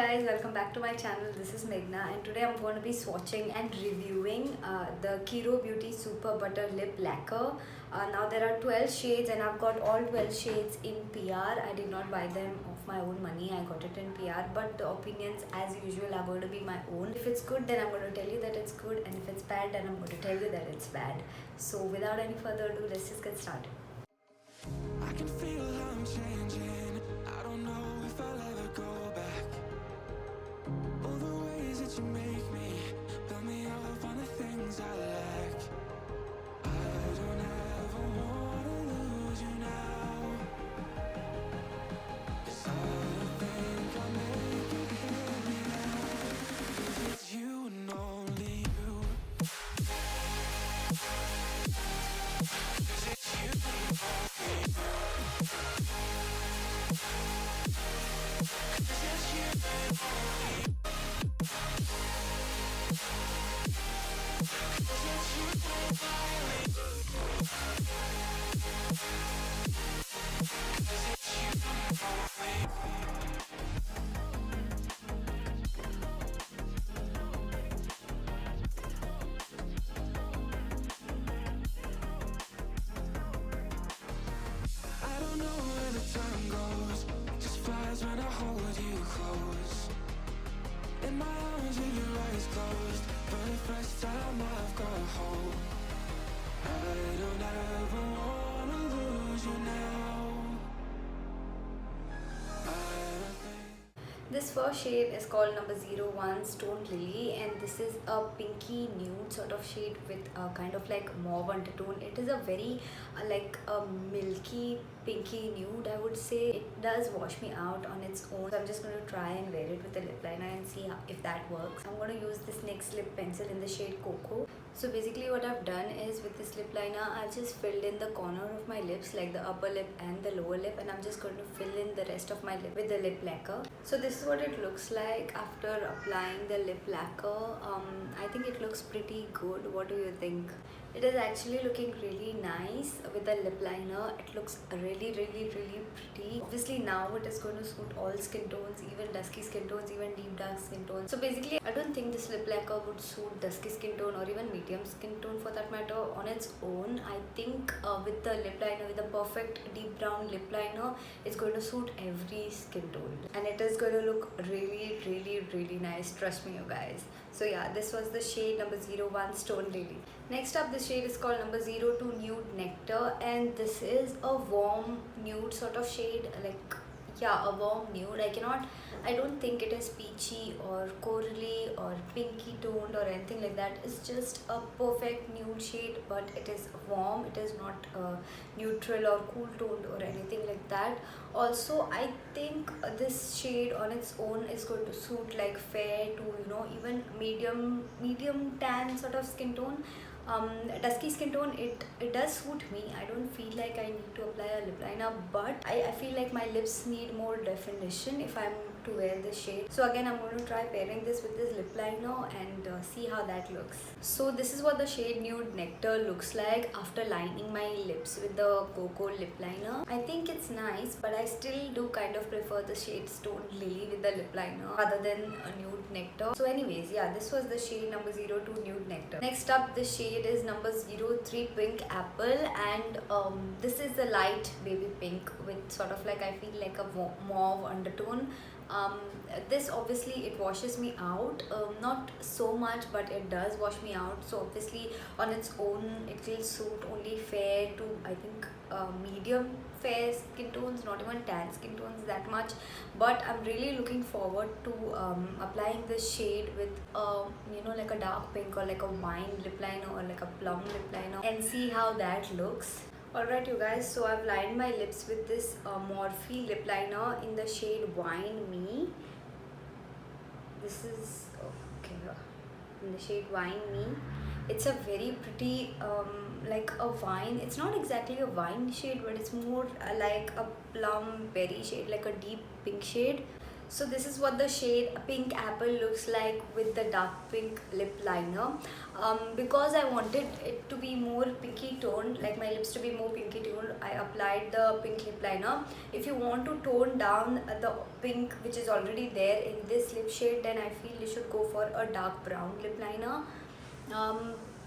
guys, welcome back to my channel. This is Meghna and today I'm going to be swatching and reviewing the Kiro Beauty Super Butter Lip Lacquer. Now there are 12 shades and I've got all 12 shades in PR. I did not buy them of my own money, I got it in PR, but the opinions as usual are going to be my own. If it's good, then I'm going to tell you that it's good, and if it's bad, then I'm going to tell you that it's bad. So without any further ado, let's just get started. I can feel how I'm changing. I don't know if I'll ever go back. All the ways that you make me build me up on the things I lack. I don't ever wanna lose you now, 'cause I don't think I'll make it here without. 'Cause it's you and only you. 'Cause it's you and only you. 'Cause it's you and only you. 'Cause it's you and only you. 'Cause it's you and only you. I don't know where the time goes, it just flies when I hold you close. In my arms with your eyes closed, for the first time I've got hope. I don't ever wanna lose you now. I don't think This first shade is called number 01 Stone Lily, and this is a pinky nude sort of shade with a kind of like mauve undertone. It is a very like a milky pinky nude, I would say. It does wash me out on its own, so I'm just going to try and wear it with a lip liner and see if that works. I'm going to use this NYX lip pencil in the shade Cocoa. So basically what I've done is, with this lip liner I've just filled in the corner of my lips, like the upper lip and the lower lip, and I'm just going to fill in the rest of my lip with the lip lacquer. So this is what it looks like after applying the lip lacquer. I think it looks pretty good. What do you think? It is actually looking really nice with the lip liner. It looks really pretty. Obviously now it is going to suit all skin tones, even dusky skin tones, even deep dark skin tones. So basically I don't think this lip lacquer would suit dusky skin tone or even medium skin tone for that matter on its own. I think with the lip liner, with the perfect deep brown lip liner, it's going to suit every skin tone, and it is going to look really nice, trust me you guys. So yeah, this was the shade number 01 Stone Lily. Next up, the shade is called number 02 Nude Nectar, and this is a warm nude sort of shade, like yeah, a warm nude. I don't think it is peachy or corally or pinky toned or anything like that. It's just a perfect nude shade, but it is warm. It is not neutral or cool toned or anything like that. Also, I think this shade on its own is going to suit like fair to, even medium tan sort of skin tone. Dusky skin tone, it does suit me. I don't feel like I need to apply a lip liner, but I feel like my lips need more definition if I'm to wear this shade. So again, I'm going to try pairing this with this lip liner and see how that looks. So this is what the shade Nude Nectar looks like after lining my lips with the Cocoa lip liner. I think it's nice, but I still do kind of prefer the shade Stone Lily with the lip liner rather than a Nude Nectar. So anyways, yeah, this was the shade number 02 Nude Nectar. Next up, the shade is number 03 Pink Apple, and this is the light baby pink with sort of like, I feel like a mauve undertone. This obviously it washes me out, not so much, but it does wash me out. So obviously on its own it will suit only fair to, I think, medium fair skin tones, not even tan skin tones that much. But I'm really looking forward to applying this shade with like a dark pink or like a wine lip liner or like a plum lip liner and see how that looks. Alright you guys, so I've lined my lips with this Morphe lip liner in the shade Wine Me. This is, okay, in the shade Wine Me. It's a very pretty, like a wine. It's not exactly a wine shade, but it's more like a plum berry shade, like a deep pink shade. So this is what the shade Pink Apple looks like with the dark pink lip liner. Because I wanted it to be more pinky toned, like my lips to be more pinky toned, I applied the pink lip liner. If you want to tone down the pink which is already there in this lip shade, then I feel you should go for a dark brown lip liner.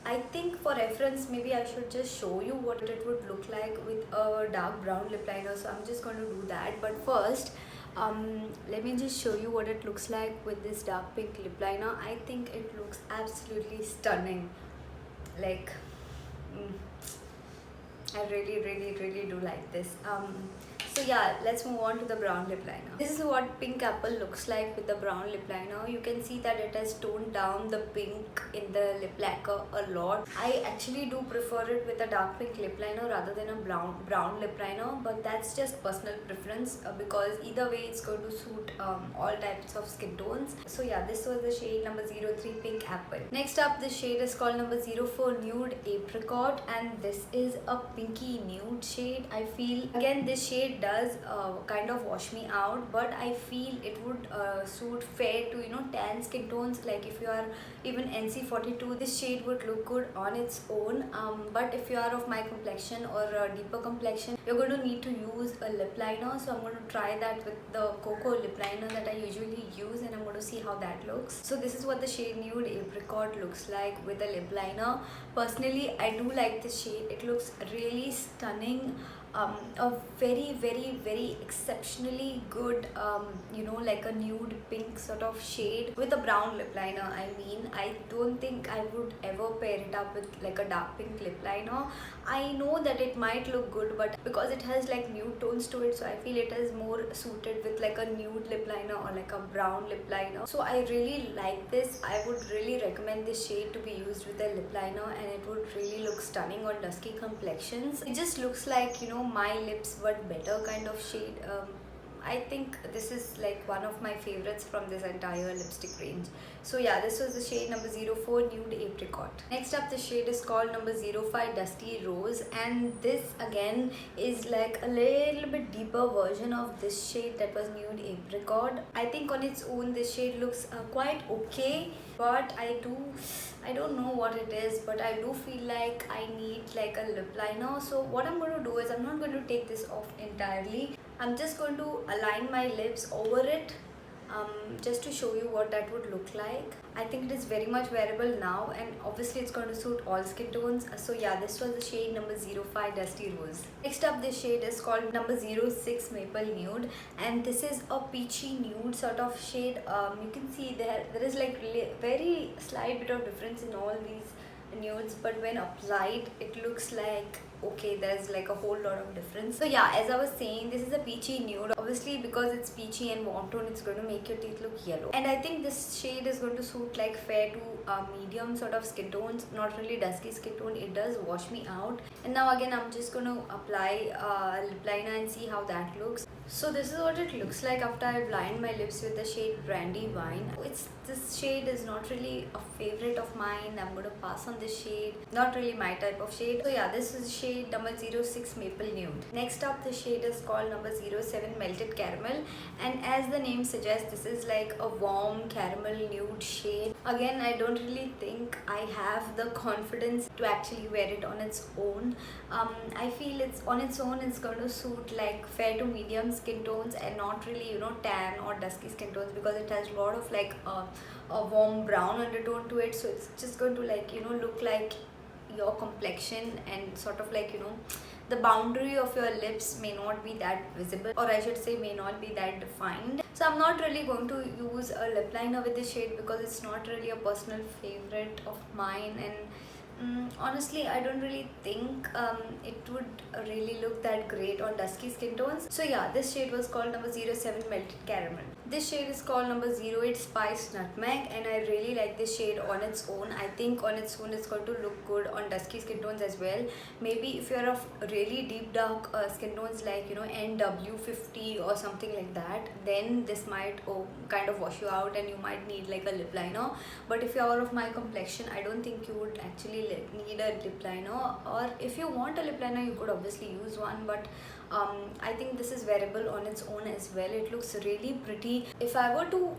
I think for reference, maybe I should just show you what it would look like with a dark brown lip liner. So I'm just going to do that. But first, let me just show you what it looks like with this dark pink lip liner. I think it looks absolutely stunning. Like, I really do like this. So yeah, let's move on to the brown lip liner. This is what Pink Apple looks like with the brown lip liner. You can see that it has toned down the pink in the lip lacquer a lot. I actually do prefer it with a dark pink lip liner rather than a brown lip liner, but that's just personal preference because either way it's going to suit all types of skin tones. So yeah, this was the shade number 03 Pink Apple. Next up, the shade is called number 04 Nude Apricot, and this is a pinky nude shade. I feel again this shade does kind of wash me out, but I feel it would suit fair to tan skin tones. Like if you are even NC42, this shade would look good on its own, but if you are of my complexion or a deeper complexion, you're going to need to use a lip liner. So I'm going to try that with the Cocoa lip liner that I usually use, and I'm going to see how that looks. So this is what the shade Nude Apricot looks like with a lip liner. Personally, I do like this shade. It looks really stunning. A very exceptionally good like a nude pink sort of shade with a brown lip liner. I don't think I would ever pair it up with like a dark pink lip liner. I know that it might look good, but because it has like nude tones to it, so I feel it is more suited with like a nude lip liner or like a brown lip liner. So I really like this. I would really recommend this shade to be used with a lip liner, and it would really look stunning on dusky complexions. It just looks like my lips but better kind of shade. I think this is like one of my favorites from this entire lipstick range. So yeah, this was the shade number 04 Nude Apricot. Next up, the shade is called number 05 Dusty Rose, and this again is like a little bit deeper version of this shade that was Nude Apricot. I think on its own this shade looks quite okay, but I don't know what it is, but I do feel like I need like a lip liner. So what I'm going to do is I'm not going to take this off entirely. I'm just going to align my lips over it just to show you what that would look like. I think it is very much wearable now, and obviously it's going to suit all skin tones. So yeah, this was the shade number 05 Dusty Rose. Next up, this shade is called number 06 Maple Nude, and this is a peachy nude sort of shade. You can see there is like very slight bit of difference in all these nudes, but when applied it looks like okay, there's like a whole lot of difference. So yeah, as I was saying, this is a peachy nude. Obviously because it's peachy and warm tone, it's going to make your teeth look yellow, and I think this shade is going to suit like fair to medium sort of skin tones, not really dusky skin tone. It does wash me out. And now again, I'm just going to apply lip liner and see how that looks. So this is what it looks like after I've lined my lips with the shade Brandy Wine. This shade is not really a favorite of mine. I'm going to pass on this shade. Not really my type of shade. So yeah, this is shade number 06 Maple Nude. Next up, the shade is called number 07 Melted Caramel, and as the name suggests, this is like a warm caramel nude shade. Again, I don't really think I have the confidence to actually wear it on its own. I feel it's on its own, it's going to suit like fair to medium skin tones and not really tan or dusky skin tones, because it has a lot of like a warm brown undertone to it. So it's just going to like look like your complexion, and sort of like the boundary of your lips may not be that visible, or I should say may not be that defined. So I'm not really going to use a lip liner with this shade because it's not really a personal favorite of mine, and honestly I don't really think it would really look that great on dusky skin tones. So yeah, this shade was called number 07 Melted Caramel. This shade is called number 08 Spiced Nutmeg, and I really like this shade on its own. I think on its own it's going to look good on dusky skin tones as well. Maybe if you're of really deep dark skin tones like NW50 or something like that, then this might kind of wash you out and you might need like a lip liner. But if you're of my complexion, I don't think you would actually need a lip liner, or if you want a lip liner you could obviously use one, but I think this is wearable on its own as well. It looks really pretty. me. If I were to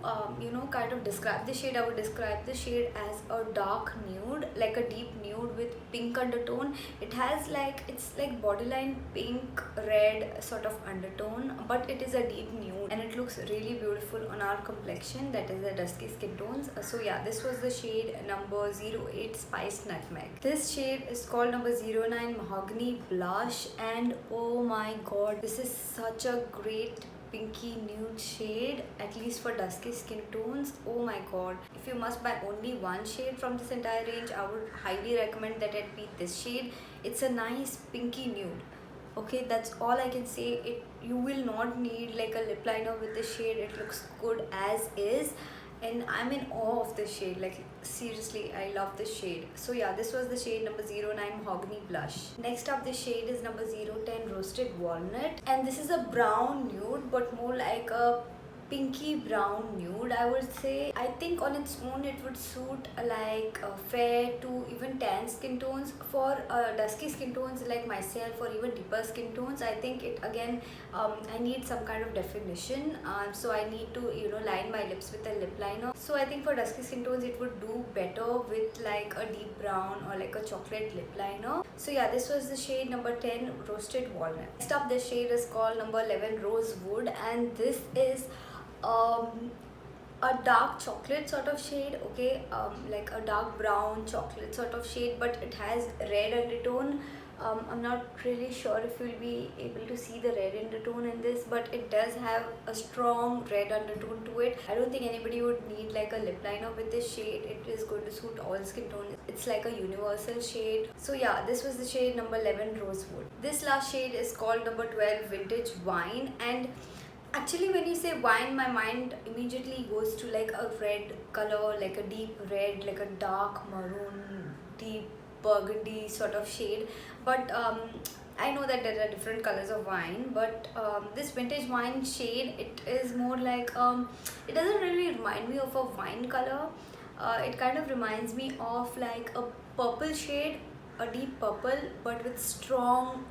kind of describe the shade, I would describe the shade as a dark nude, like a deep nude with pink undertone. It has like, it's like borderline pink red sort of undertone, but it is a deep nude and it looks really beautiful on our complexion, that is the dusky skin tones. So yeah, this was the shade number 08 Spiced Nutmeg. This shade is called number 09 Mahogany Blush, and oh my god, this is such a great pinky nude shade, at least for dusky skin tones. Oh my god, if you must buy only one shade from this entire range, I would highly recommend that it be this shade. It's a nice pinky nude. Okay, that's all I can say. You will not need like a lip liner with this shade. It looks good as is, and I'm in awe of this shade. Like seriously, I love this shade. So yeah, this was the shade number 09 Mahogany Blush. Next up, the shade is number 010 Roasted Walnut, and this is a brown nude, but more like a pinky brown nude, I would say. I think on its own it would suit like fair to even tan skin tones. For dusky skin tones like myself, or even deeper skin tones, I think it again, I need some kind of definition, so I need to line my lips with a lip liner. So I think for dusky skin tones it would do better with like a deep brown or like a chocolate lip liner. So yeah, this was the shade number 10 Roasted Walnut. Next up, the shade is called number 11 Rosewood, and this is a dark chocolate sort of shade. Okay, like a dark brown chocolate sort of shade, but it has red undertone. I'm not really sure if you'll be able to see the red undertone in this, but it does have a strong red undertone to it. I don't think anybody would need like a lip liner with this shade. It is going to suit all skin tones. It's like a universal shade. So yeah, this was the shade number 11 Rosewood. This last shade is called number 12 Vintage Wine, and actually when you say wine, my mind immediately goes to like a red color, like a deep red, like a dark maroon, deep burgundy sort of shade. But I know that there are different colors of wine, but this vintage wine shade, it is more like, it doesn't really remind me of a wine color. It kind of reminds me of like a purple shade, a deep purple, but with strong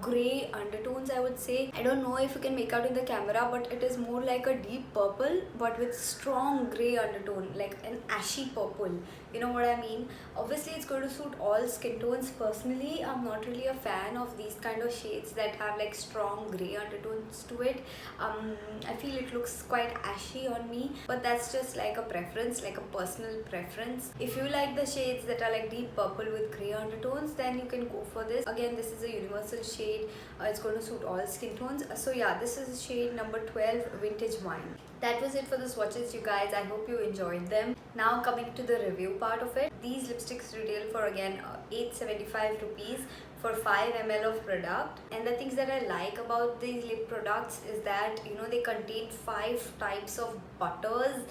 gray undertones, I would say. I don't know if you can make out in the camera, but it is more like a deep purple but with strong gray undertone, like an ashy purple. You know what I mean? Obviously it's going to suit all skin tones. Personally, I'm not really a fan of these kind of shades that have like strong gray undertones to it. I feel it looks quite ashy on me, but that's just like a preference, like a personal preference. If you like the shades that are like deep purple with gray undertones, then you can go for this. Again, this is a universal shade. It's going to suit all skin tones. So yeah, this is shade number 12 Vintage Wine. That was it for the swatches, you guys. I hope you enjoyed them. Now coming to the review part of it. These lipsticks retail for again 875 rupees for 5 ml of product. And the things that I like about these lip products is that they contain 5 types of butters.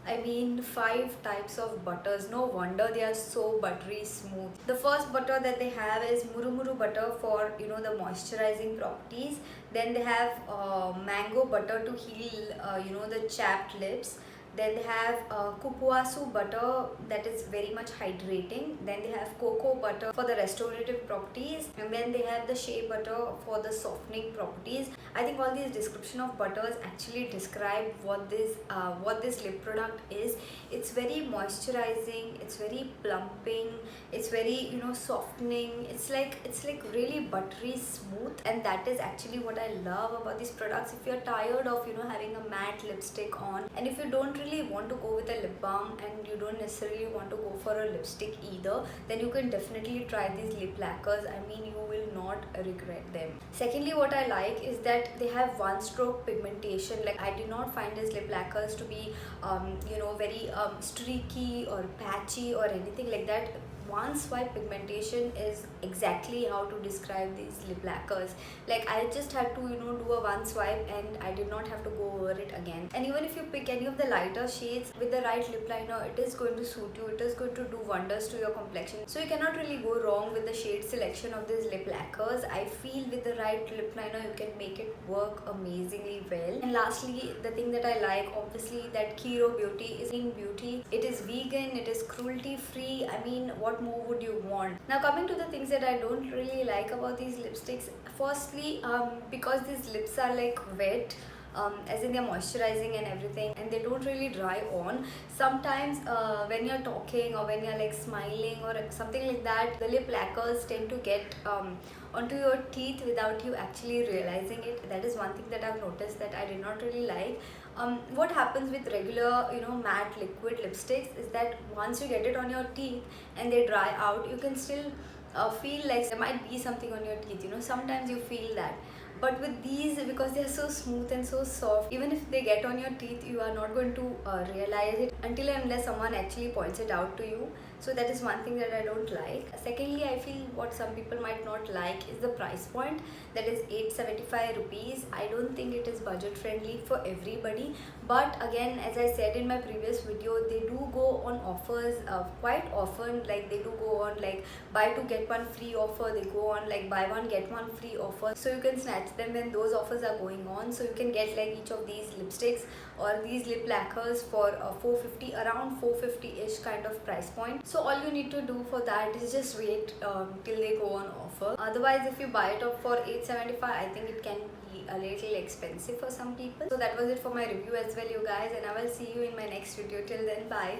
I mean 5 types of butters. No wonder they are so buttery smooth. The first butter that they have is Murumuru butter for the moisturizing properties. Then they have mango butter to heal the chapped lips. Then they have Kupuasu butter that is very much hydrating. Then they have cocoa butter for the restorative properties, and then they have the shea butter for the softening properties. I think all these description of butters actually describe what this lip product is. It's very moisturizing, it's very plumping, it's very softening. It's like really buttery smooth, and that is actually what I love about these products. If you're tired of having a matte lipstick on, and if you don't really want to go with a lip balm and you don't necessarily want to go for a lipstick either, then you can definitely try these lip lacquers. I mean, you will not regret them. Secondly, what I like is that they have one stroke pigmentation. Like, I did not find these lip lacquers to be very streaky or patchy or anything like that. One swipe pigmentation is exactly how to describe these lip lacquers. Like, I just had to do a one swipe and I did not have to go over it again. And even if you pick any of the lighter shades with the right lip liner, it is going to suit you. It is going to do wonders to your complexion. So you cannot really go wrong with the shade selection of these lip lacquers. I feel with the right lip liner you can make it work amazingly well. And lastly, the thing that I like, obviously, that Kiro Beauty is in beauty. It is vegan, it is cruelty free. I mean, what more would you want? Now coming to the things that I don't really like about these lipsticks. Firstly, because these lips are like wet, as in they're moisturizing and everything, and they don't really dry on. Sometimes when you're talking or when you're like smiling or something like that, the lip lacquers tend to get onto your teeth without you actually realizing it. That is one thing that I've noticed that I did not really like. What happens with regular, matte liquid lipsticks is that once you get it on your teeth and they dry out, you can still feel like there might be something on your teeth. Sometimes you feel that. But with these, because they are so smooth and so soft, even if they get on your teeth, you are not going to realize it until and unless someone actually points it out to you. So that is one thing that I don't like. Secondly, I feel what some people might not like is the price point, that is 875 rupees. I don't think it is budget friendly for everybody. But again, as I said in my previous video, they do go on offers quite often. Like they do go on like buy two get one free offer. They go on like buy one get one free offer. So you can snatch them when those offers are going on. So you can get like each of these lipsticks or these lip lacquers for 450, around 450-ish kind of price point. So all you need to do for that is just wait till they go on offer. Otherwise, if you buy it up for 875, I think it can be a little expensive for some people. So that was it for my review as well, you guys, and I will see you in my next video. Till then, bye.